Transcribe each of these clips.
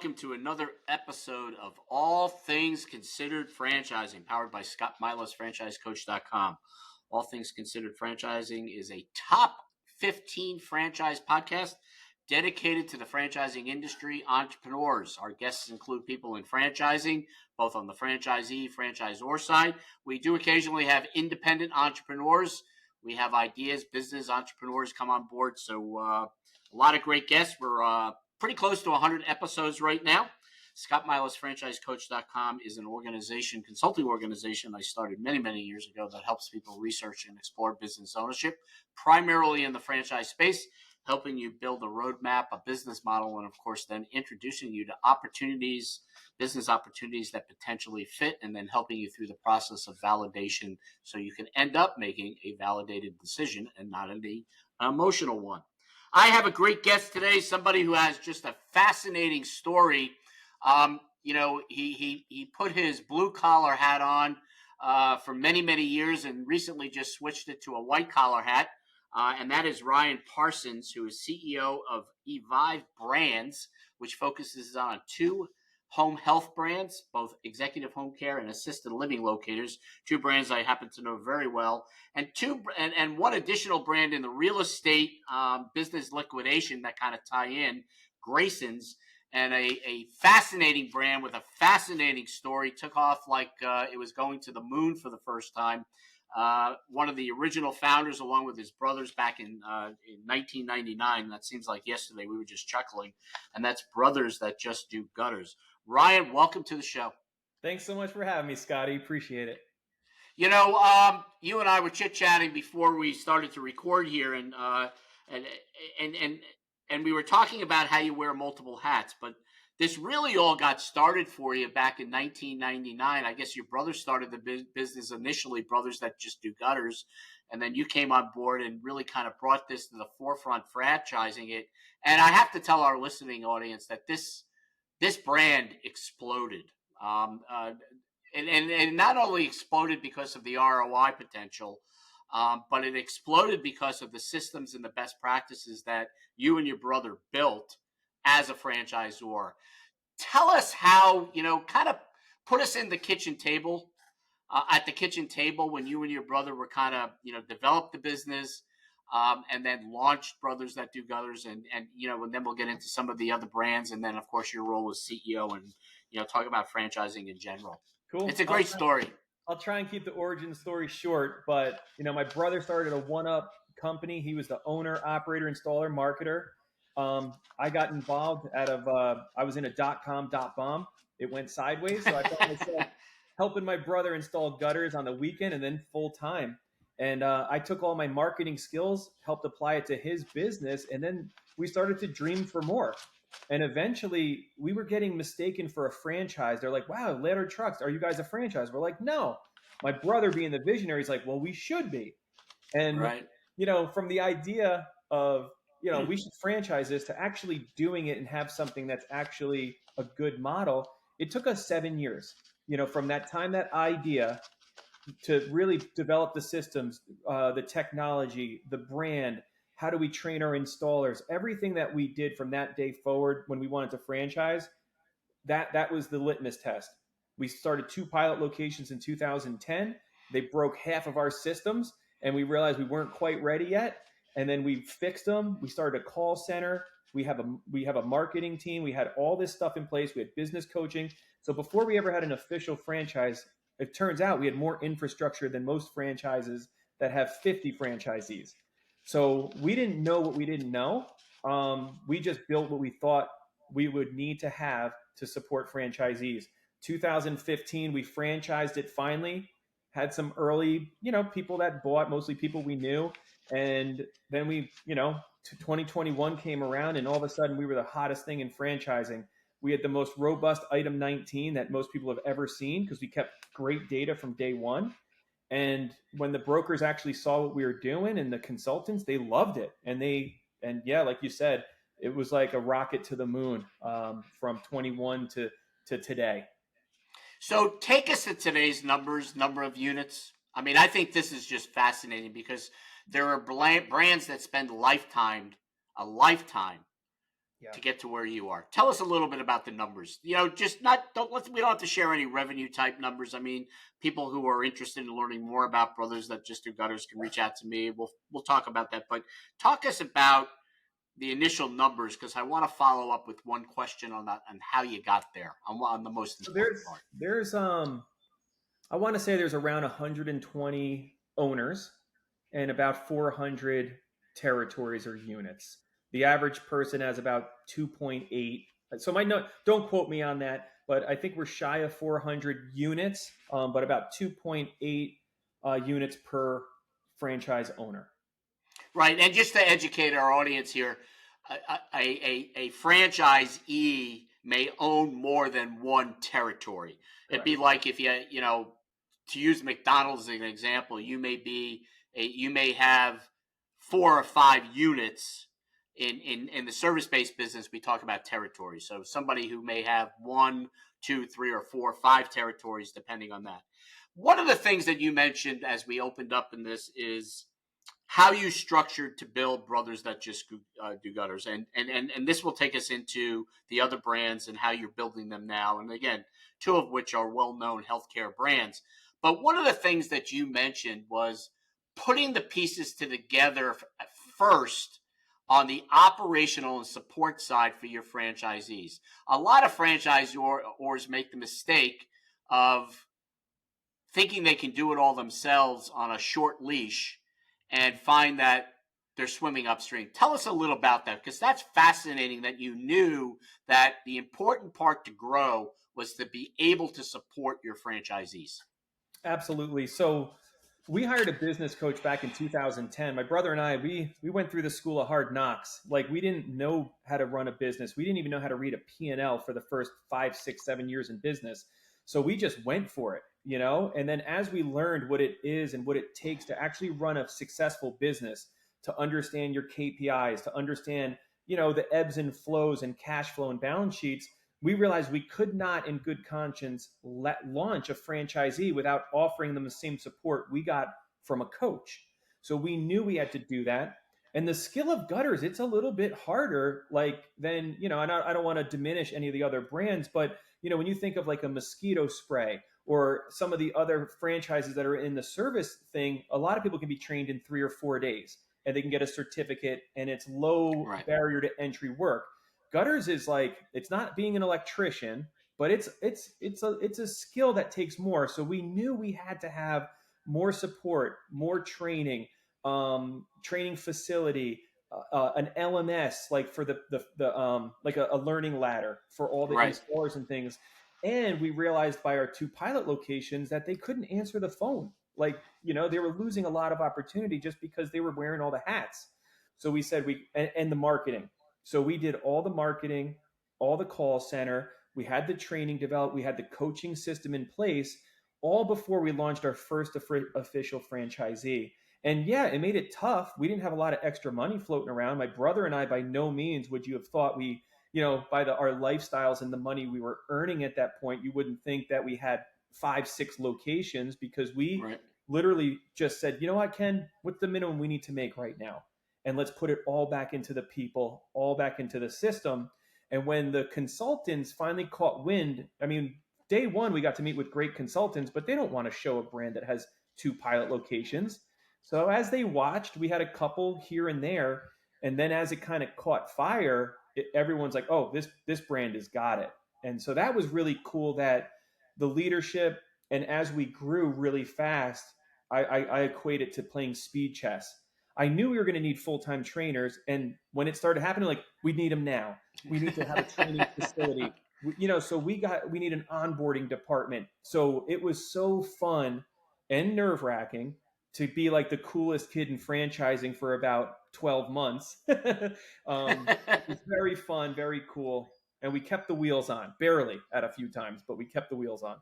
welcome to another episode of All Things Considered Franchising, powered by Scott Milas, franchisecoach.com. All Things Considered Franchising is a top 15 franchise podcast dedicated to the franchising industry entrepreneurs. Our guests include people in franchising, both on the franchisee, franchisor side. We do occasionally have independent entrepreneurs. We have ideas, business entrepreneurs come on board. So a lot of great guests. We're pretty close to 100 episodes right now. Scott Milas, franchisecoach.com is an organization, consulting organization I started many, many years ago that helps people research and explore business ownership, primarily in the franchise space, helping you build a roadmap, a business model, and of course then introducing you to opportunities, business opportunities that potentially fit, and then helping you through the process of validation so you can end up making a validated decision and not an emotional one. I have a great guest today, somebody who has just a fascinating story. He put his blue collar hat on for many, many years and recently just switched it to a white collar hat. And that is Ryan Parsons, who is CEO of Evive Brands, which focuses on 2 home health brands, both executive home care and assisted living locators, 2 brands I happen to know very well, and one additional brand in the real estate business liquidation that kind of tie in, Grayson's, and a fascinating brand with a fascinating story. Took off like it was going to the moon for the first time. One of the original founders, along with his brothers, back in 1999. That seems like yesterday. We were just chuckling, and that's Brothers That Just Do Gutters. Ryan, welcome to the show. Thanks so much for having me, Scotty. Appreciate it. You know, you and I were chit-chatting before we started to record here, and we were talking about how you wear multiple hats, but this really all got started for you back in 1999. I guess your brother started the business initially, Brothers That Just Do Gutters, and then you came on board and really kind of brought this to the forefront, franchising it. And I have to tell our listening audience that this brand exploded. And not only exploded because of the ROI potential, but it exploded because of the systems and the best practices that you and your brother built as a franchisor. Tell us how, kind of put us in the kitchen table, at the kitchen table when you and your brother were kind of, developed the business, and then launched Brothers That Do Gutters, and then we'll get into some of the other brands, and then of course your role as CEO, and talk about franchising in general. Cool. It's a great story. I'll try and keep the origin story short, but my brother started a one-up company. He was the owner, operator, installer, marketer. I got involved I was in a .com bomb. It went sideways, so I found myself helping my brother install gutters on the weekend and then full time. And I took all my marketing skills, helped apply it to his business, and then we started to dream for more. And eventually, we were getting mistaken for a franchise. They're like, "Wow, Ladder Trucks, are you guys a franchise?" We're like, "No." My brother, being the visionary, is like, "Well, we should be." And right. From the idea of we should franchise this to actually doing it and have something that's actually a good model, it took us 7 years. From that time, that idea, to really develop the systems, the technology, the brand. How do we train our installers? Everything that we did from that day forward when we wanted to franchise, that was the litmus test. We started 2 pilot locations in 2010. They broke half of our systems, and we realized we weren't quite ready yet. And then we fixed them. We started a call center. We have a marketing team. We had all this stuff in place. We had business coaching. So before we ever had an official franchise, it turns out we had more infrastructure than most franchises that have 50 franchisees. So we didn't know what we didn't know. We just built what we thought we would need to have to support franchisees. 2015, we franchised it finally. Had some early, people that bought, mostly people we knew. And then 2021 came around, and all of a sudden we were the hottest thing in franchising. We had the most robust item 19 that most people have ever seen because we kept great data from day one. And when the brokers actually saw what we were doing and the consultants, they loved it. And like you said, it was like a rocket to the moon from 21 to today. So take us to today's number of units. I mean, I think this is just fascinating because there are brands that spend a lifetime Yeah. to get to where you are. Tell us a little bit about the numbers. Just not don't let's we don't have to share any revenue type numbers. I mean, people who are interested in learning more about Brothers That Just Do Gutters can reach out to me. We'll talk about that. But talk us about the initial numbers, because I want to follow up with one question on that and how you got there on the most So important part. there's I want to say there's around 120 owners and about 400 territories or units. The average person has about 2.8. So my note, don't quote me on that, but I think we're shy of 400 units, but about 2.8 units per franchise owner. Right, and just to educate our audience here, a franchisee may own more than one territory. It'd Correct. be like if to use McDonald's as an example, you may have 4 or 5 units in the service-based business. We talk about territories. So somebody who may have 1, 2, 3, or 4, or 5 territories, depending on that. One of the things that you mentioned as we opened up in this is how you structured to build Brothers That Just Do Gutters, and this will take us into the other brands and how you're building them now. And again, 2 of which are well-known healthcare brands. But one of the things that you mentioned was putting the pieces together first on the operational and support side for your franchisees. A lot of franchisors make the mistake of thinking they can do it all themselves on a short leash and find that they're swimming upstream. Tell us a little about that, because that's fascinating that you knew that the important part to grow was to be able to support your franchisees. Absolutely. So we hired a business coach back in 2010. My brother and I, we went through the school of hard knocks. Like, we didn't know how to run a business. We didn't even know how to read a P&L for the first 5, 6, 7 years in business. So we just went for it. And then as we learned what it is and what it takes to actually run a successful business, to understand your KPIs, to understand, the ebbs and flows and cash flow and balance sheets, we realized we could not, in good conscience, launch a franchisee without offering them the same support we got from a coach. So we knew we had to do that. And the skill of gutters, it's a little bit harder, than, and I don't want to diminish any of the other brands, but, when you think of like a mosquito spray or some of the other franchises that are in the service thing, a lot of people can be trained in 3 or 4 days and they can get a certificate, and it's low Right. barrier to entry work. Gutters is like, it's not being an electrician, but it's a skill that takes more. So we knew we had to have more support, more training, training facility, an LMS, like for the like a learning ladder for all the Right. installers and things. And we realized by our 2 pilot locations that they couldn't answer the phone. Like, they were losing a lot of opportunity just because they were wearing all the hats. So we said and the marketing. So we did all the marketing, all the call center. We had the training developed. We had the coaching system in place, all before we launched our first official franchisee. And yeah, it made it tough. We didn't have a lot of extra money floating around. My brother and I, by no means would you have thought by our lifestyles and the money we were earning at that point, you wouldn't think that we had 5, 6 locations, because we Right. literally just said, you know what, Ken, what's the minimum we need to make right now? And let's put it all back into the people, all back into the system. And when the consultants finally caught wind, I mean, day one, we got to meet with great consultants, but they don't want to show a brand that has 2 pilot locations. So as they watched, we had a couple here and there. And then as it kind of caught fire, everyone's like, oh, this brand has got it. And so that was really cool, that the leadership, and as we grew really fast, I equate it to playing speed chess. I knew we were going to need full-time trainers, and when it started happening, like, we need them now. We need to have a training facility. So we need an onboarding department. So it was so fun and nerve-wracking to be like the coolest kid in franchising for about 12 months. It was very fun, very cool, and we kept the wheels on, barely at a few times, but we kept the wheels on.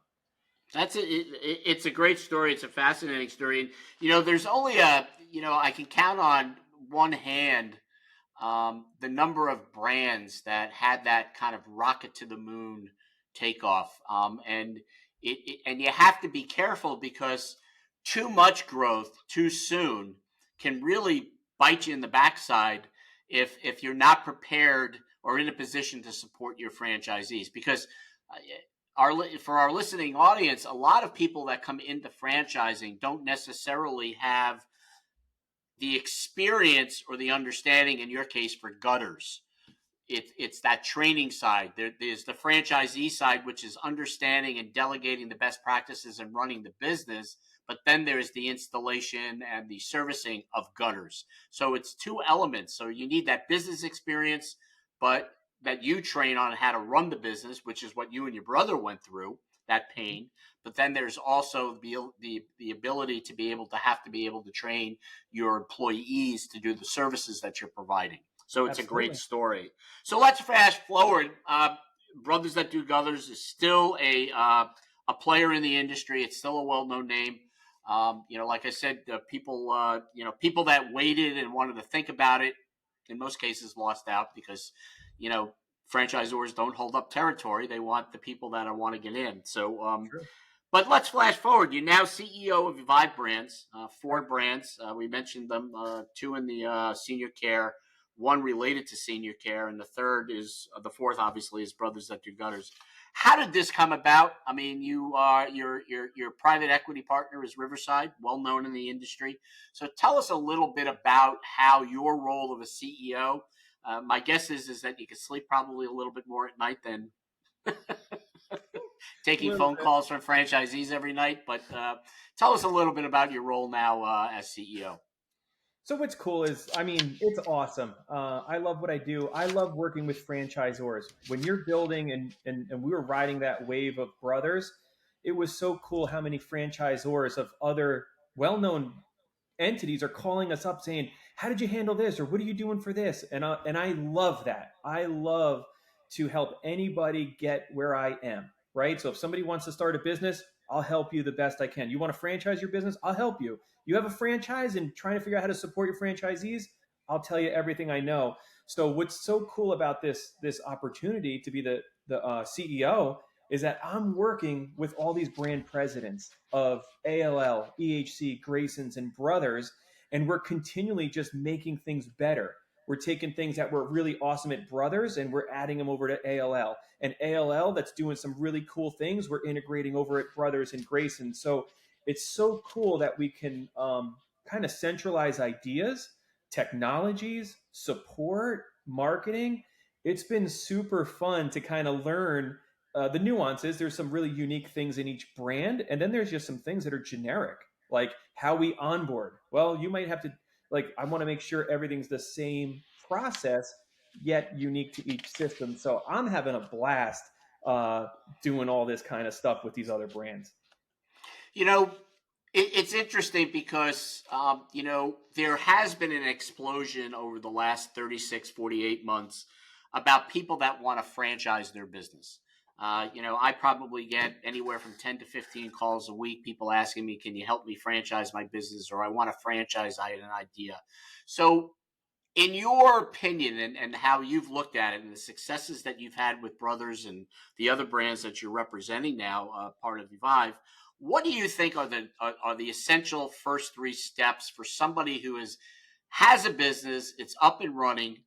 It's a great story. It's a fascinating story. And, there's only I can count on one hand the number of brands that had that kind of rocket to the moon takeoff. And you have to be careful, because too much growth too soon can really bite you in the backside if you're not prepared or in a position to support your franchisees. Because for our listening audience, a lot of people that come into franchising don't necessarily have the experience or the understanding, in your case, for gutters. It's that training side. There's the franchisee side, which is understanding and delegating the best practices and running the business. But then there's the installation and the servicing of gutters. So it's two elements. So you need that business experience, but that you train on how to run the business, which is what you and your brother went through, that pain. But then there's also the ability to be able to train your employees to do the services that you're providing. So it's a great Absolutely. story. So let's fast forward. Brothers That Do Gutters is still a player in the industry. It's still a well-known name. Like I said, people that waited and wanted to think about it, in most cases, lost out because, you know, franchisors don't hold up territory. They want the people that want to get in. So, True. but let's flash forward. You're now CEO of Evive Brands, four brands. We mentioned them, two in the senior care, one related to senior care, and the fourth, obviously, is Brothers That Do Gutters. How did this come about? I mean, your private equity partner is Riverside, well known in the industry. So tell us a little bit about how your role of a CEO. My guess is that you can sleep probably a little bit more at night than A taking little phone bit. calls from franchisees every night. But tell us a little bit about your role now as CEO. So what's cool is, I mean, it's awesome. I love what I do. I love working with franchisors. When you're building and we were riding that wave of brothers, it was so cool how many franchisors of other well-known entities are calling us up saying, "How did you handle this?" or "What are you doing for this?" And I love that. I love to help anybody get where I am. Right. So if somebody wants to start a business, I'll help you the best I can. You want to franchise your business? I'll help you. You have a franchise and trying to figure out how to support your franchisees? I'll tell you everything I know. So what's so cool about this opportunity to be the CEO is that I'm working with all these brand presidents of ALL, EHC, Grayson's, and Brothers, and we're continually just making things better. We're taking things that were really awesome at Brothers and we're adding them over to ALL. And ALL that's doing some really cool things, we're integrating over at Brothers and Grayson. So it's so cool that we can kind of centralize ideas, technologies, support, marketing. It's been super fun to kind of learn the nuances. There's some really unique things in each brand, and then there's just some things that are generic, like how we onboard. Well, you might have to, like, I want to make sure everything's the same process, yet unique to each system. So I'm having a blast uh, doing all this kind of stuff with these other brands. You know, it's interesting because, there has been an explosion over the last 36, 48 months about people that want to franchise their business. I probably get anywhere from 10 to 15 calls a week, people asking me, can you help me franchise my business? Or I want to franchise, I had an idea. So, in your opinion, and how you've looked at it and the successes that you've had with Brothers and the other brands that you're representing now, part of Evive, what do you think are the essential first three steps for somebody who has a business, it's up and running,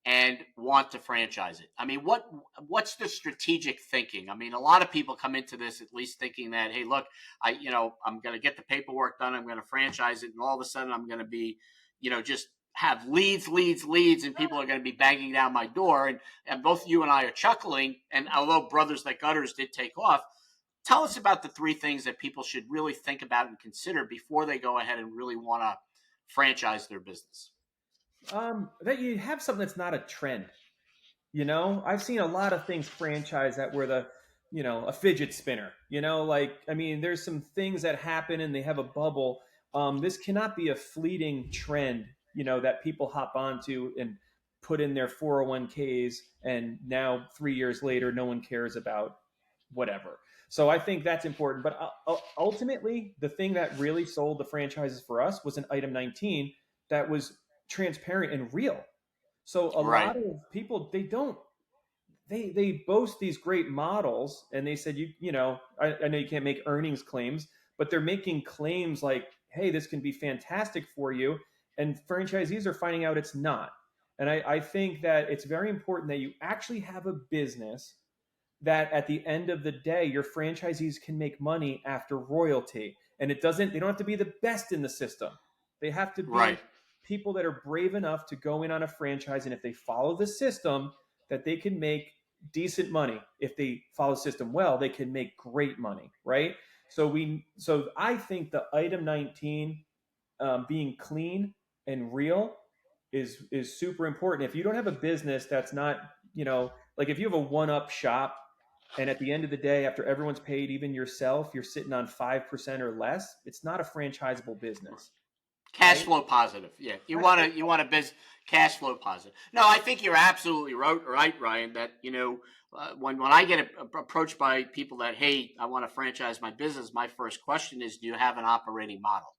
and want to franchise it? I mean, what's the strategic thinking? I mean, a lot of people come into this at least thinking that, hey, look, I'm going to get the paperwork done, I'm going to franchise it, and all of a sudden I'm going to be, just have leads, and people are going to be banging down my door. And both you and I are chuckling. And although Brothers Like Gutters did take off, tell us about the three things that people should really think about and consider before they go ahead and really want to franchise their business. That you have something that's not a trend. I've seen a lot of things franchise that were a fidget spinner. Like, I mean, there's some things that happen and they have a bubble. This cannot be a fleeting trend, that people hop onto and put in their 401ks, and now 3 years later, no one cares about whatever. So I think that's important. But ultimately, the thing that really sold the franchises for us was an item 19 that was transparent and real. So a Right. lot of people, they boast these great models, and they said, I know you can't make earnings claims, but they're making claims like, hey, this can be fantastic for you, and franchisees are finding out it's not. And I think that it's very important that you actually have a business that at the end of the day, your franchisees can make money after royalty. And they don't have to be the best in the system. They have to Right. be people that are brave enough to go in on a franchise. And if they follow the system, that they can make decent money. If they follow the system well, they can make great money. Right. So I think the item 19, being clean and real, is super important. If you don't have a business that's not, like if you have a one up shop, and at the end of the day, after everyone's paid, even yourself, you're sitting on 5% or less, it's not a franchisable business, Cash right? flow positive. Yeah, you want a biz cash flow positive. No, I think you're absolutely right, Ryan. That when I get approached by people that, hey, I want to franchise my business, my first question is, do you have an operating model?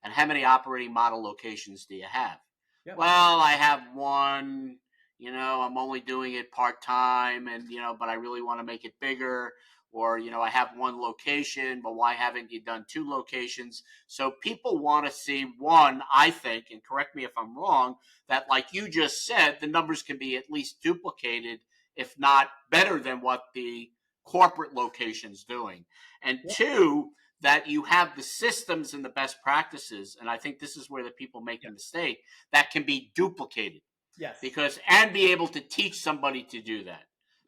And how many operating model locations do you have? Yep. Well, I have one. I'm only doing it part time, and but I really want to make it bigger. Or I have one location, but why haven't you done two locations? So people want to see one. I think, and correct me if I'm wrong, that like you just said, the numbers can be at least duplicated, if not better than what the corporate location's doing. And Yep. two, that you have the systems and the best practices, and I think this is where the people make the Yep. mistake, that can be duplicated, Yes. because and be able to teach somebody to do that,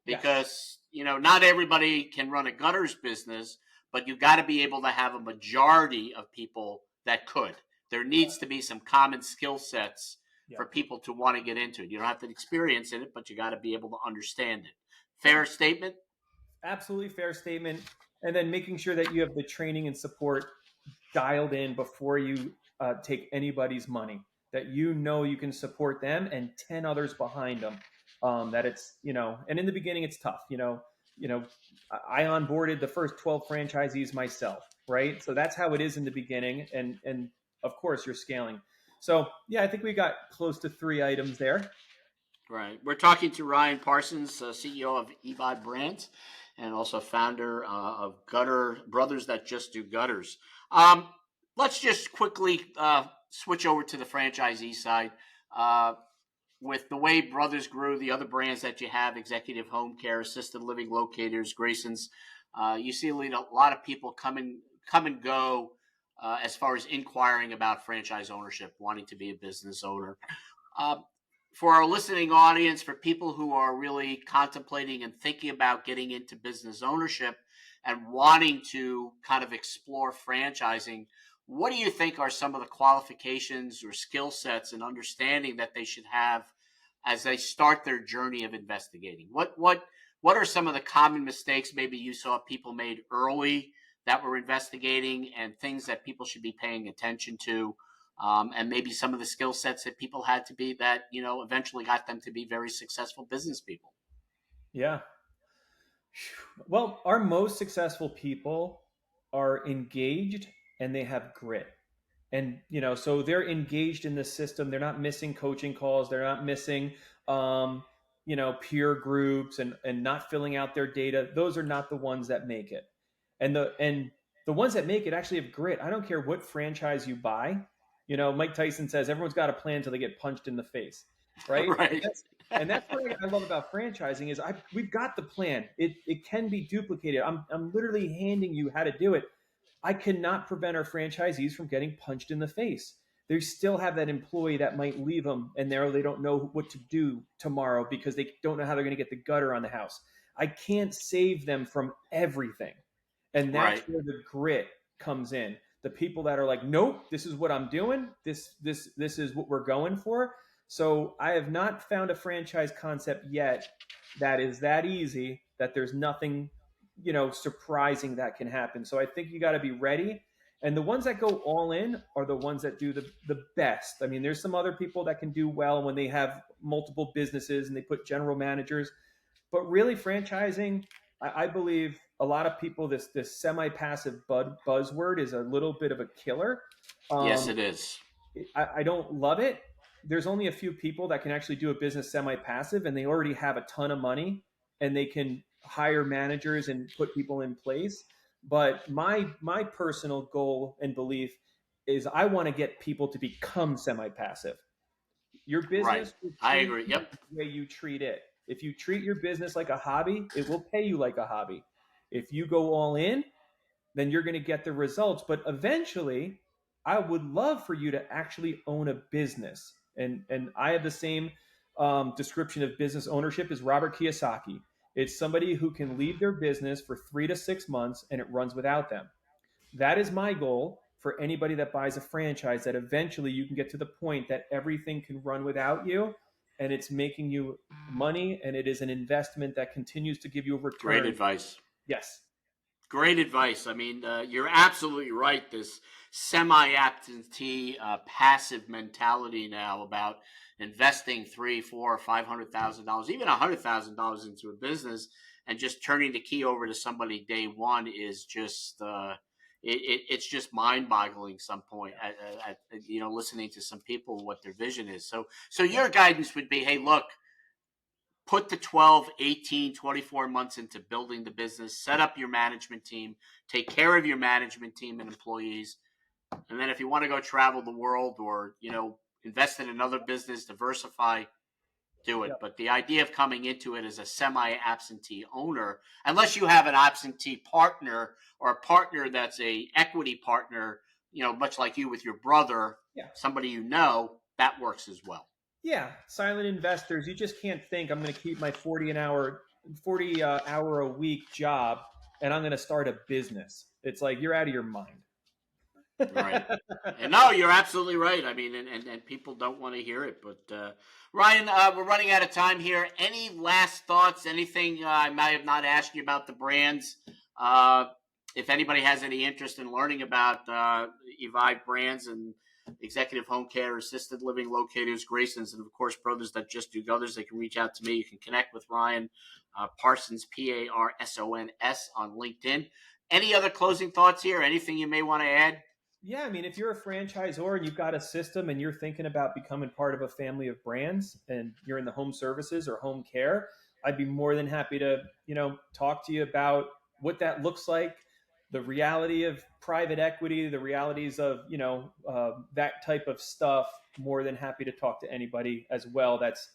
Yes. because not everybody can run a gutters business, but you got to be able to have a majority of people that could. There needs to be some common skill sets for Yep. people to want to get into it. You don't have to experience in it, but you got to be able to understand it. Fair statement. Absolutely fair statement. And then making sure that you have the training and support dialed in before you take anybody's money, that you can support them and 10 others behind them. That it's, and in the beginning it's tough. I onboarded the first 12 franchisees myself, right? So that's how it is in the beginning. And of course you're scaling. So yeah, I think we got close to 3 items there. Right. We're talking to Ryan Parsons, CEO of Evive Brands, and also founder of Gutter Brothers That Just Do Gutters. Um, let's just quickly switch over to the franchisee side. Uh, with the way Brothers grew, the other brands that you have, Executive Home Care, Assisted Living Locators, Grayson's, you see a lot of people come and go as far as inquiring about franchise ownership, wanting to be a business owner. Uh, for our listening audience, for people who are really contemplating and thinking about getting into business ownership and wanting to kind of explore franchising, what do you think are some of the qualifications or skill sets and understanding that they should have as they start their journey of investigating? What are some of the common mistakes maybe you saw people made early that were investigating, and things that people should be paying attention to, and maybe some of the skill sets that people had to be that eventually got them to be very successful business people? Yeah. Well, our most successful people are engaged and they have grit. And so they're engaged in the system. They're not missing coaching calls. They're not missing peer groups and not filling out their data. Those are not the ones that make it. And the ones that make it actually have grit. I don't care what franchise you buy. Mike Tyson says everyone's got a plan until they get punched in the face, right? and Right. that's and that's what I love about franchising is we've got the plan. It can be duplicated. I'm literally handing you how to do it. I cannot prevent our franchisees from getting punched in the face. They still have that employee that might leave them and they don't know what to do tomorrow because they don't know how they're going to get the gutter on the house. I can't save them from everything. And that's Right. where the grit comes in. The people that are like, nope, this is what I'm doing. This is what we're going for. So I have not found a franchise concept yet that is that easy that there's nothing surprising that can happen. So I think you got to be ready. And the ones that go all in are the ones that do the best. I mean, there's some other people that can do well when they have multiple businesses and they put general managers. But really, franchising, I believe a lot of people, this semi-passive buzzword is a little bit of a killer. Yes, Um, it is. I don't love it. There's only a few people that can actually do a business semi-passive, and they already have a ton of money, and they can hire managers and put people in place. But my personal goal and belief is I want to get people to become semi-passive. Your Right. business will I treat agree. you Yep. the way you treat it. If you treat your business like a hobby, it will pay you like a hobby. If you go all in, then you're going to get the results. But eventually, I would love for you to actually own a business. And I have the same description of business ownership as Robert Kiyosaki. It's somebody who can leave their business for 3 to 6 months and it runs without them. That is my goal for anybody that buys a franchise, that eventually you can get to the point that everything can run without you and it's making you money and it is an investment that continues to give you a Great return. advice. Yes. Great advice. I mean, you're absolutely right. This semi-absentee, passive mentality now about investing $3, $4, $500,000, even $100,000 into a business, and just turning the key over to somebody day one is just it's just mind-boggling. Some point, listening to some people what their vision is. So your guidance would be, hey, look, put the 12, 18, 24 months into building the business, set up your management team, take care of your management team and employees. And then if you want to go travel the world or, invest in another business, diversify, do it. Yep. But the idea of coming into it as a semi-absentee owner, unless you have an absentee partner or a partner that's a equity partner, much like you with your brother, Yeah. somebody that works as well. Yeah, silent investors. You just can't think I'm going to keep my 40 hour a week job and I'm going to start a business. It's like you're out of your mind. Right. And no, you're absolutely right. I mean, and people don't want to hear it. But Ryan, we're running out of time here. Any last thoughts? Anything I might have not asked you about the brands? If anybody has any interest in learning about Evive Brands and Executive Home Care, Assisted Living Locators, Graysons, and of course, Brothers That Just Do Others, they can reach out to me. You can connect with Ryan Parsons, Parsons, on LinkedIn. Any other closing thoughts here? Anything you may want to add? Yeah, I mean, if you're a franchisor and you've got a system and you're thinking about becoming part of a family of brands and you're in the home services or home care, I'd be more than happy to, talk to you about what that looks like, the reality of private equity, the realities of, that type of stuff. More than happy to talk to anybody as well that's,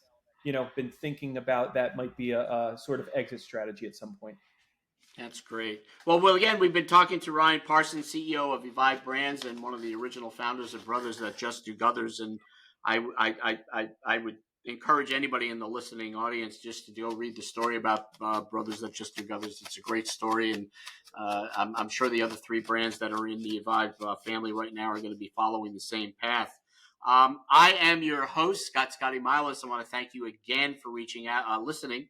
been thinking about that might be a sort of exit strategy at some point. That's great. Well, again, we've been talking to Ryan Parsons, CEO of Evive Brands and one of the original founders of Brothers That Just Do Others. And I would encourage anybody in the listening audience just to go read the story about Brothers That Just Do Others. It's a great story, and I'm sure the other three brands that are in the Evive family right now are going to be following the same path. I am your host, Scotty Milas. I want to thank you again for reaching out, listening.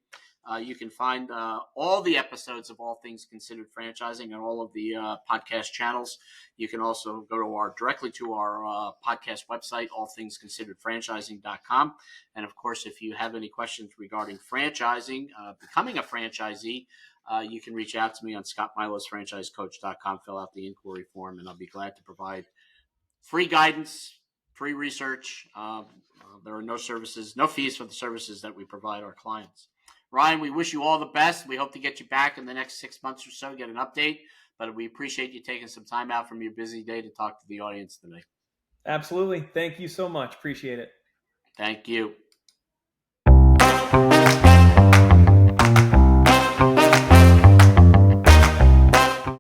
You can find all the episodes of All Things Considered Franchising on all of the podcast channels. You can also go directly to our podcast website, allthingsconsideredfranchising.com. And of course, if you have any questions regarding franchising, becoming a franchisee, you can reach out to me on scottmilasfranchisecoach.com, fill out the inquiry form, and I'll be glad to provide free guidance, free research. There are no fees for the services that we provide our clients. Ryan, we wish you all the best. We hope to get you back in the next 6 months or so, get an update. But we appreciate you taking some time out from your busy day to talk to the audience today. Absolutely. Thank you so much. Appreciate it. Thank you.